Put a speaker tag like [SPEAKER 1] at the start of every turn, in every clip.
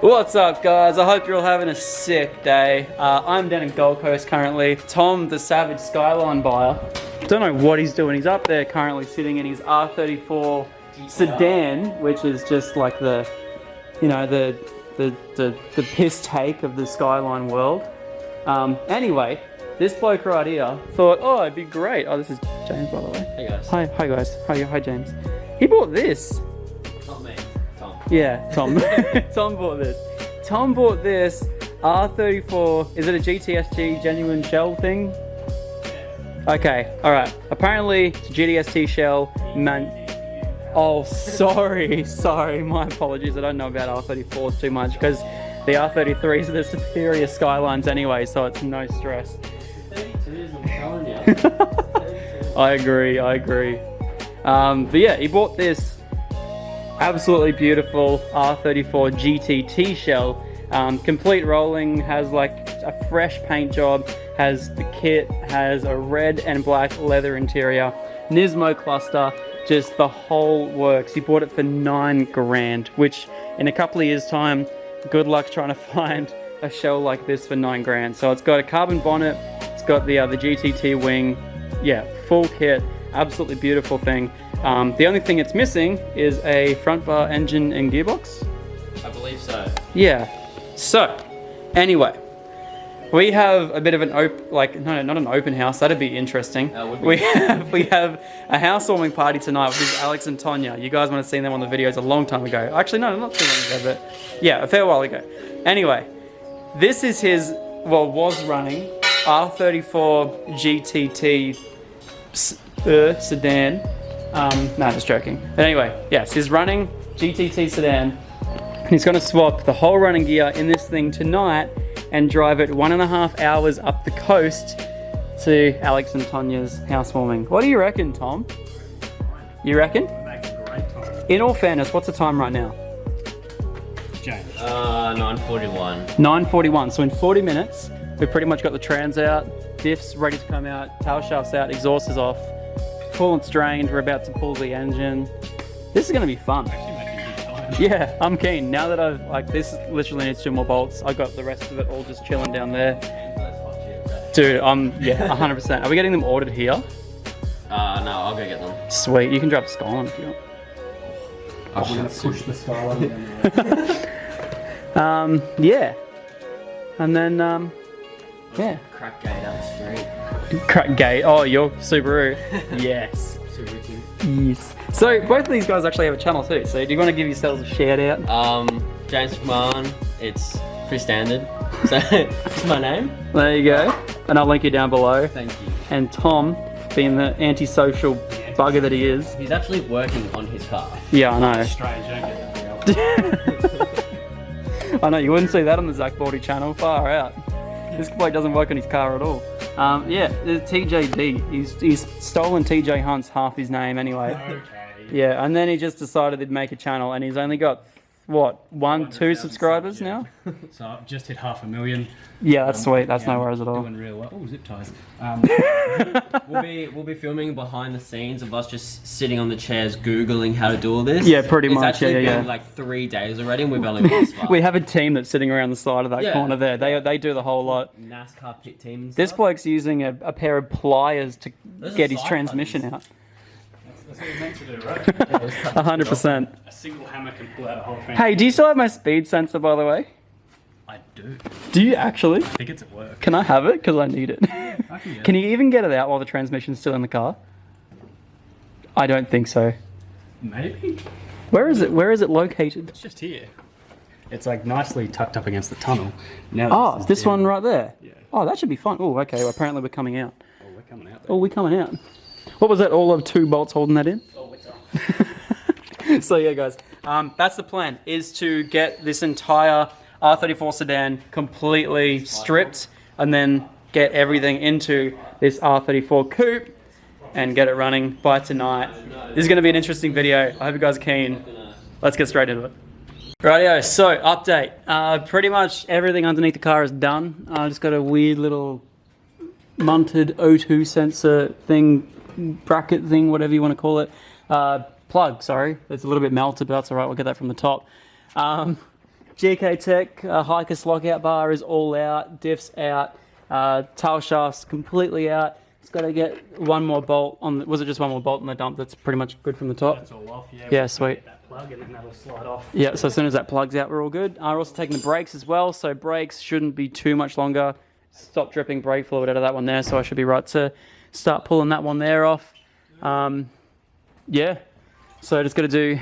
[SPEAKER 1] What's up, guys? I hope you're all having a sick day. I'm down in Gold Coast currently. Tom, the savage Skyline buyer, don't know what he's doing. He's up there currently sitting in his R34 sedan, which is just like the, you know, the piss take of the Skyline world. Anyway, this bloke right here thought, oh, it'd be great. Oh, this is James, by the way.
[SPEAKER 2] Hey guys.
[SPEAKER 1] Hi guys. Hi James. He bought this.
[SPEAKER 2] Not me, Tom.
[SPEAKER 1] Yeah, Tom. Tom bought this. Tom bought this R34. Is it a GTSG genuine shell thing? Okay, alright. Apparently, it's a GTST shell. Man. Oh, sorry. My apologies. I don't know about R34s too much because the R33s are the superior Skylines anyway, so it's no stress.
[SPEAKER 2] 32s, I'm telling you.
[SPEAKER 1] I agree. But yeah, he bought this absolutely beautiful R34 GTT shell. Complete rolling, has like a fresh paint job, has the kit, has a red and black leather interior, Nismo cluster, just the whole works. He bought it for $9 grand, which in a couple of years time, good luck trying to find a shell like this for $9 grand. So it's got a carbon bonnet, it's got the GTT wing, yeah, full kit, absolutely beautiful thing. The only thing it's missing is a front bar engine and gearbox.
[SPEAKER 2] I believe so.
[SPEAKER 1] Yeah. So, anyway, we have a bit of an not an open house. That'd be interesting. We have a housewarming party tonight with Alex and Tonya. You guys might have seen them on the videos a long time ago. Actually, no, not too long ago, but yeah, a fair while ago. Anyway, this is his, well, was running R34 GTT sedan. No, just joking. But anyway, yes, he's running GTT sedan. He's going to swap the whole running gear in this thing tonight and drive it 1.5 hours up the coast to Alex and Tonya's housewarming. What do you reckon, Tom? You reckon?
[SPEAKER 3] We're making a great time.
[SPEAKER 1] In all fairness, what's the time right now?
[SPEAKER 3] James.
[SPEAKER 2] 9:41.
[SPEAKER 1] 9:41. So in 40 minutes, we've pretty much got the trans out, diffs ready to come out, tail shafts out, exhaust is off, coolant's drained, we're about to pull the engine. This is going to be fun.
[SPEAKER 3] Actually making good time.
[SPEAKER 1] Yeah, I'm keen. Now that I've, like, this literally needs 2 more bolts. I got the rest of it all just chilling down there. Dude, yeah, 100%. Are we getting them ordered here?
[SPEAKER 2] No, I'll go get them.
[SPEAKER 1] Sweet, you can drive the Skyline if you want.
[SPEAKER 3] I'm going to push the Skyline down.
[SPEAKER 1] Yeah. And then, yeah.
[SPEAKER 2] Crack gate out the street.
[SPEAKER 1] Crack gate. Oh, your Subaru. Yes. Yes. So, both of these guys actually have a channel too. So, do you want to give yourselves a shout out?
[SPEAKER 2] James McMahon. It's pretty standard. So, that's my name.
[SPEAKER 1] There you go. And I'll link you down below.
[SPEAKER 2] Thank you.
[SPEAKER 1] And Tom, being the antisocial bugger that he is.
[SPEAKER 2] He's actually working on his car.
[SPEAKER 1] Yeah, I know.
[SPEAKER 3] Strange, don't get that.
[SPEAKER 1] I know, you wouldn't see that on the Zach Baldy channel. Far out. This bloke doesn't work on his car at all. Yeah, the TJD. He's stolen TJ Hunt's half his name anyway.
[SPEAKER 3] Okay.
[SPEAKER 1] Yeah, and then he just decided he'd make a channel, and he's only got, what, 2 subscribers now?
[SPEAKER 3] So I've just hit 500,000.
[SPEAKER 1] Yeah, that's sweet. That's
[SPEAKER 3] yeah,
[SPEAKER 1] no worries at all.
[SPEAKER 3] Doing real well. Oh, zip ties.
[SPEAKER 2] We'll be filming behind the scenes of us just sitting on the chairs googling how to do all this.
[SPEAKER 1] Yeah, pretty
[SPEAKER 2] it's
[SPEAKER 1] much.
[SPEAKER 2] Actually
[SPEAKER 1] Yeah,
[SPEAKER 2] been like 3 days already, and we've only got this far.
[SPEAKER 1] We have a team that's sitting around the side of that
[SPEAKER 2] Yeah.
[SPEAKER 1] corner there. They do the whole lot.
[SPEAKER 2] NASCAR pit team. And
[SPEAKER 1] This
[SPEAKER 2] stuff.
[SPEAKER 1] bloke's using a pair of pliers to
[SPEAKER 2] Those are
[SPEAKER 1] get his
[SPEAKER 2] side
[SPEAKER 1] transmission
[SPEAKER 2] buttons.
[SPEAKER 1] out.
[SPEAKER 3] That's what we're meant to do, right?
[SPEAKER 1] 100%.
[SPEAKER 3] A single hammer can pull out a whole thing.
[SPEAKER 1] Hey, do you still have my speed sensor, by the way?
[SPEAKER 3] I do.
[SPEAKER 1] Do you actually?
[SPEAKER 3] I think it's at work.
[SPEAKER 1] Can I have it? Because I need it.
[SPEAKER 3] I can get
[SPEAKER 1] Can
[SPEAKER 3] it.
[SPEAKER 1] you even get it out while the transmission's still in the car? I don't think so.
[SPEAKER 3] Maybe.
[SPEAKER 1] Where is it? Where is it located?
[SPEAKER 3] It's just here. It's like nicely tucked up against the tunnel. Now
[SPEAKER 1] Oh,
[SPEAKER 3] is
[SPEAKER 1] this
[SPEAKER 3] down.
[SPEAKER 1] one right there?
[SPEAKER 3] Yeah.
[SPEAKER 1] Oh, that should be fun. Oh, okay. Well, apparently we're coming out.
[SPEAKER 3] Oh, we're coming out there.
[SPEAKER 1] Oh, we're coming out. What was that? All of 2 bolts holding that in?
[SPEAKER 3] Oh, it's on.
[SPEAKER 1] So yeah, guys, that's the plan, is to get this entire R34 sedan completely stripped and then get everything into this R34 coupe and get it running by tonight. This is going to be an interesting video. I hope you guys are keen. Let's get straight into it. Rightio, so update. Pretty much everything underneath the car is done. I just got a weird little mounted O2 sensor thing, bracket thing, whatever you want to call it. Plug, sorry. It's a little bit melted, but that's all right. We'll get that from the top. GK Tech Hiker's lockout bar is all out, diff's out, tail shaft's completely out. It's got to get one more bolt on. Was it just one more bolt on the dump? That's pretty much good from the top.
[SPEAKER 3] That's all off, yeah.
[SPEAKER 1] Yeah, sweet.
[SPEAKER 3] Get that plug and then that'll slide off.
[SPEAKER 1] Yeah, so as soon as that plugs out, we're all good. We're also taking the brakes as well, so brakes shouldn't be too much longer. Stop dripping brake fluid out of that one there, so I should be right to start pulling that one there off. Yeah, so just got to do.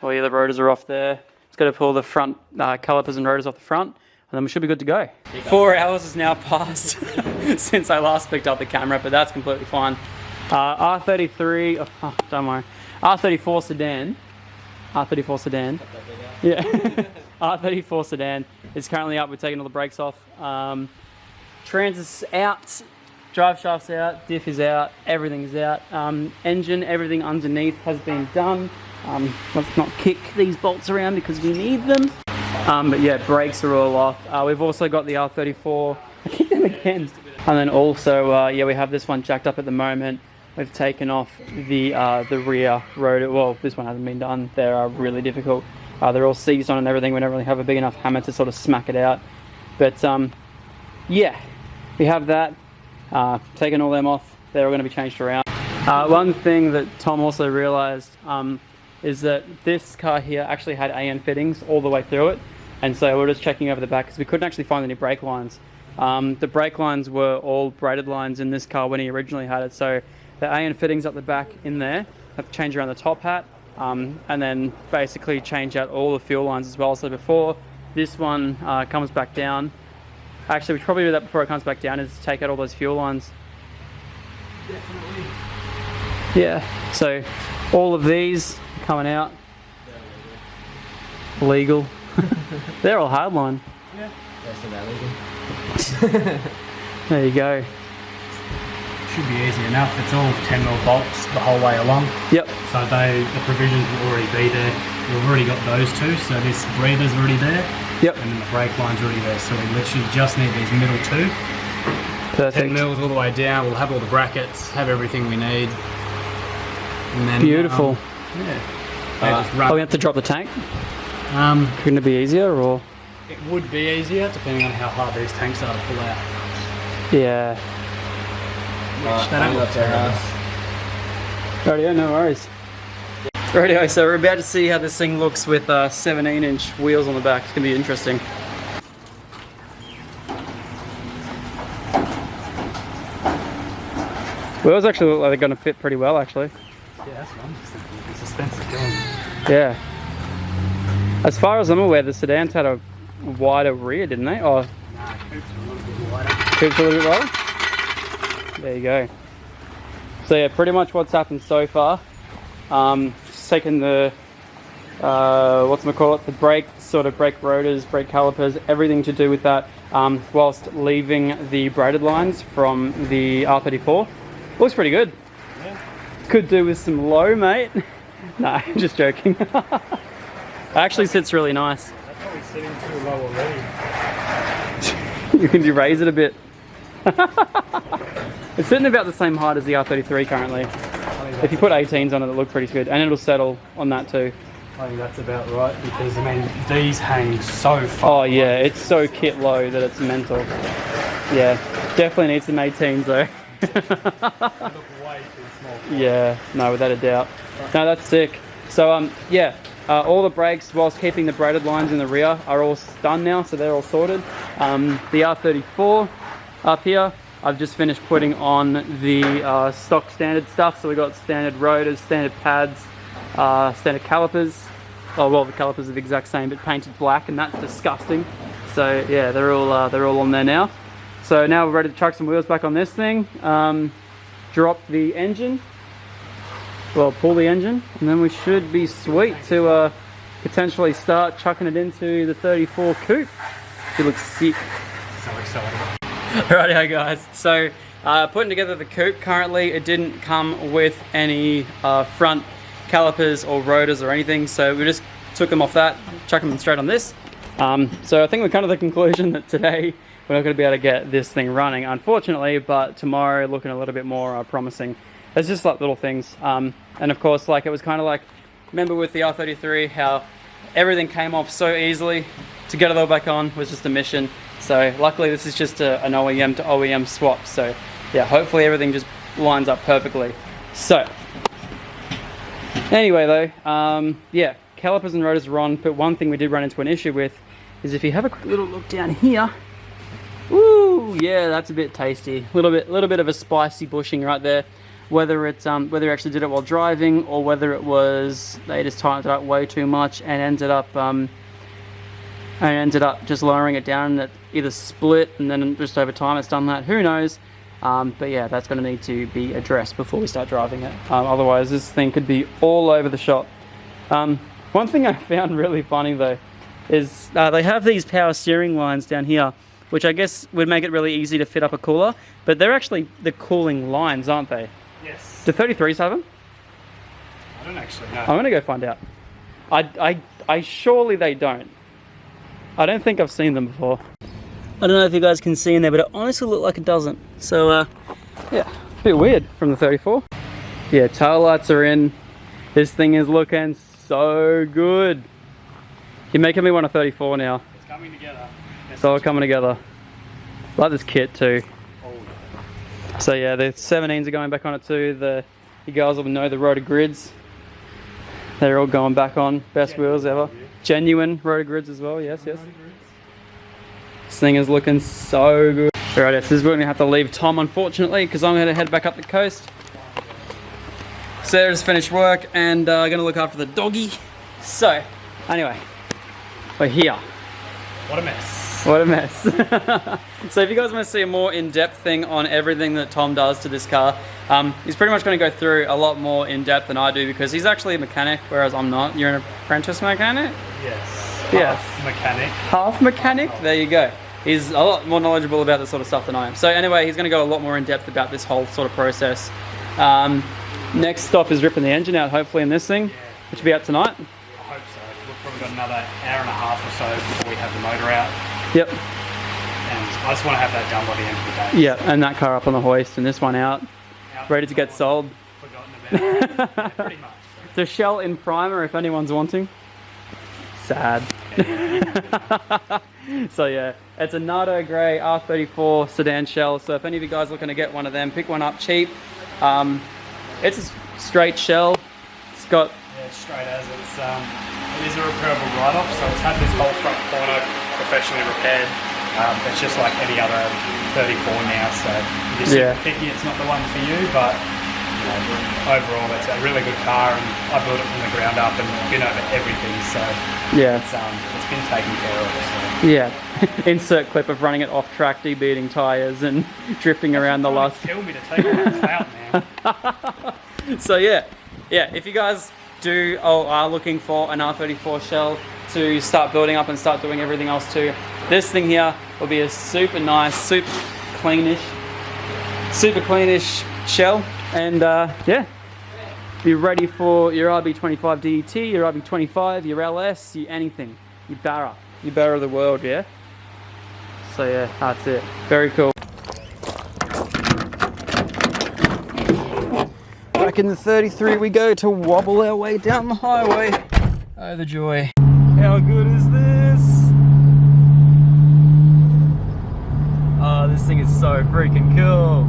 [SPEAKER 1] Oh yeah, the rotors are off there. Just got to pull the front calipers and rotors off the front, and then we should be good to go. 4 hours has now passed since I last picked up the camera, but that's completely fine. R33, oh, don't worry. R34 sedan. R34 sedan. Yeah. R34 sedan is currently up. We're taking all the brakes off. Trans is out. Drive shaft's out. Diff is out. Everything is out. Engine, everything underneath has been done. Let's not kick these bolts around because we need them. But yeah, brakes are all off. We've also got the R34. I kicked them again. And then also, yeah, we have this one jacked up at the moment. We've taken off the rear rotor. Well, this one hasn't been done. They're really difficult. They're all seized on and everything. We don't really have a big enough hammer to sort of smack it out. But yeah, we have that. Taken all them off. They're all going to be changed around. One thing that Tom also realised is that this car here actually had AN fittings all the way through it. And so we're just checking over the back because we couldn't actually find any brake lines. The brake lines were all braided lines in this car when he originally had it. So the AN fittings up the back in there, have to change around the top hat, and then basically change out all the fuel lines as well. So before this one comes back down, actually we should probably do that before it comes back down, is take out all those fuel lines.
[SPEAKER 3] Definitely.
[SPEAKER 1] Yeah, so all of these are coming out. Legal. They're all hardline.
[SPEAKER 2] Yeah. That's about legal.
[SPEAKER 1] There you go.
[SPEAKER 3] Should be easy enough. It's all 10mm bolts the whole way along.
[SPEAKER 1] Yep.
[SPEAKER 3] So the provisions will already be there. We've already got those two. So this breather's already there.
[SPEAKER 1] Yep.
[SPEAKER 3] And then the brake line's already there. So we literally just need these middle two.
[SPEAKER 1] Perfect.
[SPEAKER 3] 10mm all the way down. We'll have all the brackets, have everything we need. And then,
[SPEAKER 1] Beautiful.
[SPEAKER 3] Yeah.
[SPEAKER 1] We have to drop the tank. Couldn't it be easier, or?
[SPEAKER 3] It would be easier depending on how hard these tanks are to pull out.
[SPEAKER 1] Yeah.
[SPEAKER 3] They don't look terrible.
[SPEAKER 1] Rightio, no worries. Rightio, so we're about to see how this thing looks with 17-inch wheels on the back. It's going to be interesting. Wheels actually look like they're going to fit pretty well, actually.
[SPEAKER 3] Yeah, that's what I'm just thinking. The suspense is going.
[SPEAKER 1] Yeah. As far as I'm aware, the sedans had a wider rear, didn't they? Oh,
[SPEAKER 3] Nah, coupes are a little bit wider.
[SPEAKER 1] coupes a little bit wider? There you go. So yeah, pretty much what's happened so far. Just taking the, the brake rotors, brake calipers, everything to do with that, whilst leaving the braided lines from the R34. Looks pretty good.
[SPEAKER 3] Yeah.
[SPEAKER 1] Could do with some low, mate. Nah, I'm just joking. It actually sits really nice.
[SPEAKER 3] That's probably sitting too low already.
[SPEAKER 1] You can raise it a bit. It's sitting about the same height as the R33 currently. If you put 18s on it, it'll look pretty good. And it'll settle on that too.
[SPEAKER 3] I think that's about right because, I mean, these hang so far.
[SPEAKER 1] Oh yeah, it's so kit low that it's mental. Yeah, definitely needs some 18s though.
[SPEAKER 3] They look way too small.
[SPEAKER 1] Yeah, no, without a doubt. No, that's sick. So yeah, all the brakes, whilst keeping the braided lines in the rear, are all done now, so they're all sorted. The R34 up here, I've just finished putting on the stock standard stuff. So we got standard rotors, standard pads, standard calipers. Oh well, the calipers are the exact same, but painted black, and that's disgusting. So yeah, they're all on there now. So now we're ready to chuck some wheels back on this thing. Drop the engine. Well, pull the engine, and then we should be sweet to potentially start chucking it into the 34 coupe. It looks sick.
[SPEAKER 3] So excited.
[SPEAKER 1] Rightio guys, so putting together the coupe. Currently it didn't come with any front calipers or rotors or anything, so we just took them off that, chucked them straight on this. So I think we're kind of the conclusion that today we're not going to be able to get this thing running, unfortunately, but tomorrow looking a little bit more promising. It's just like little things, and of course, like it was kind of like, remember with the R33 how everything came off so easily. To get it all back on was just a mission. So luckily this is just an OEM to OEM swap. So yeah, hopefully everything just lines up perfectly. So anyway though, yeah, calipers and rotors are on, but one thing we did run into an issue with is if you have a quick little look down here, ooh, yeah, that's a bit tasty. Little bit of a spicy bushing right there. Whether it's whether you actually did it while driving or whether it was they just tightened it up way too much and ended up just lowering it down, and it either split and then just over time it's done that. Who knows? But yeah, that's going to need to be addressed before we start driving it. Otherwise, this thing could be all over the shop. One thing I found really funny though is they have these power steering lines down here, which I guess would make it really easy to fit up a cooler, but they're actually the cooling lines, aren't they?
[SPEAKER 3] Yes.
[SPEAKER 1] Do 33s have them?
[SPEAKER 3] I don't actually know.
[SPEAKER 1] I'm going to go find out. I surely they don't. I don't think I've seen them before. I don't know if you guys can see in there, but it honestly looks like it doesn't. So, yeah, a bit weird from the 34. Yeah, tail lights are in. This thing is looking so good. You're making me want a 34 now.
[SPEAKER 3] It's coming together.
[SPEAKER 1] It's all coming together. Like this kit too.
[SPEAKER 3] Oh.
[SPEAKER 1] So yeah, the 17s are going back on it too. You guys will know the rotor grids. They're all going back on. Best wheels ever. Genuine rotor grids as well, yes, yes. This thing is looking so good. Alright, so this is where we're going to have to leave Tom, unfortunately, because I'm going to head back up the coast. Sarah's finished work and going to look after the doggy. So, anyway, we're here.
[SPEAKER 3] What a mess.
[SPEAKER 1] What a mess. So if you guys want to see a more in-depth thing on everything that Tom does to this car, he's pretty much going to go through a lot more in-depth than I do, because he's actually a mechanic, whereas I'm not. You're an apprentice mechanic?
[SPEAKER 3] Yes.
[SPEAKER 1] Yes.
[SPEAKER 3] Half mechanic.
[SPEAKER 1] Half mechanic? There you go. He's a lot more knowledgeable about this sort of stuff than I am. So anyway, he's going to go a lot more in-depth about this whole sort of process. Next stop is ripping the engine out, hopefully, in this thing, which will be out tonight.
[SPEAKER 3] I hope so. We've probably got another hour and a half or so before we have the motor out.
[SPEAKER 1] Yep.
[SPEAKER 3] And I just want to have that done by the end of the day.
[SPEAKER 1] Yeah, and that car up on the hoist and this one out, ready to get sold.
[SPEAKER 3] Forgotten about it. Yeah, pretty much.
[SPEAKER 1] The shell in primer, if anyone's wanting. Sad. So yeah, it's a Nardo Grey R34 sedan shell. So if any of you guys are looking to get one of them, pick one up cheap. It's a straight shell. It's got...
[SPEAKER 3] Yeah, straight as it's... it is a repairable write-off, so it's had this whole front corner professionally repaired. It's just like any other 34 now, so if you're super picky, it's not the one for you, but you know, overall it's a really good car, and I built it from the ground up and been over everything, so
[SPEAKER 1] yeah,
[SPEAKER 3] it's been taken care of. So.
[SPEAKER 1] Yeah, insert clip of running it off track, debeating tyres and drifting around the last...
[SPEAKER 3] Kill me to take all that clout, man.
[SPEAKER 1] So yeah, if you guys are looking for an R34 shell to start building up and start doing everything else too, this thing here will be a super nice, super cleanish shell, and yeah, be ready for your RB25 DET, your RB25, your LS, your anything, your Barra of the world, yeah. So yeah, that's it. Very cool. Back in the 33 we go to wobble our way down the highway. Oh, the joy. How good is this? Oh, this thing is so freaking cool.